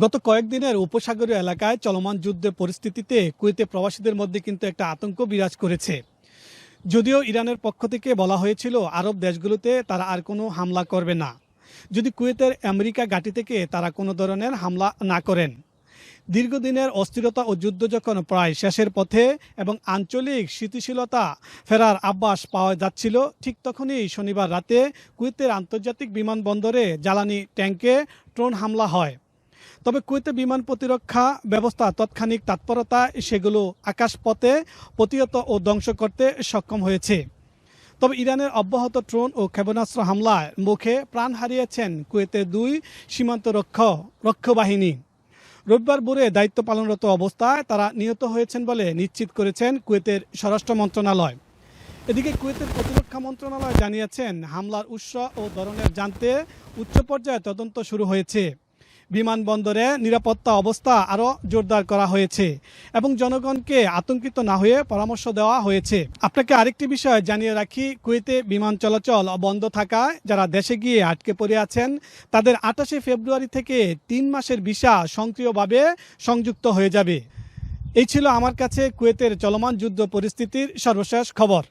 গত কয়েকদিনের উপসাগরীয় এলাকায় চলমান যুদ্ধের পরিস্থিতিতে কুয়েতে প্রবাসীদের মধ্যে কিন্তু একটা আতঙ্ক বিরাজ করেছে। যদিও ইরানের পক্ষ থেকে বলা হয়েছিল আরব দেশগুলোতে তারা আর কোনো হামলা করবে না যদি কুয়েতের আমেরিকা ঘাঁটি থেকে তারা কোনো ধরনের হামলা না করেন। দীর্ঘদিনের অস্থিরতা ও যুদ্ধ যখন প্রায় শেষের পথে এবং আঞ্চলিক স্থিতিশীলতা ফেরার আভাস পাওয়া যাচ্ছিল, ঠিক তখনই শনিবার রাতে কুয়েতের আন্তর্জাতিক বিমানবন্দরে জ্বালানি ট্যাঙ্কে ড্রোন হামলা হয়। তবে কুয়েতে বিমান প্রতিরক্ষা ব্যবস্থা তাৎক্ষণিক তৎপরতায় সেগুলো আকাশপথে প্রতিহত ও ধ্বংস করতে সক্ষম হয়েছে। তবে ইরানের অব্যাহত ড্রোন ও ক্ষেপণাস্ত্র হামলার মুখে প্রাণ হারিয়েছেন কুয়েতের 2 সীমান্ত রক্ষী বাহিনী। রবিবার ভোরে দায়িত্ব পালনরত অবস্থায় তারা নিহত হয়েছেন বলে নিশ্চিত করেছেন কুয়েতের স্বরাষ্ট্র মন্ত্রণালয়। এদিকে কুয়েতের প্রতিরক্ষা মন্ত্রণালয় জানিয়েছেন হামলার উৎস ও ধরনের জানতে উচ্চ পর্যায়ে তদন্ত শুরু হয়েছে। বিমানবন্দরে নিরাপত্তা অবস্থা আরও জোরদার করা হয়েছে এবং জনগণকে আতঙ্কিত না হয়ে পরামর্শ দেওয়া হয়েছে। আপনাকে আরেকটি বিষয় জানিয়ে রাখি, কুয়েতে বিমান চলাচল বন্ধ থাকায় যারা দেশে গিয়ে আটকে পড়ে আছেন তাদের 28 ফেব্রুয়ারি থেকে 3 মাসের ভিসা স্বয়ংক্রিয়ভাবে সংযুক্ত হয়ে যাবে। এই ছিল আমার কাছে কুয়েতের চলমান যুদ্ধ পরিস্থিতির সর্বশেষ খবর।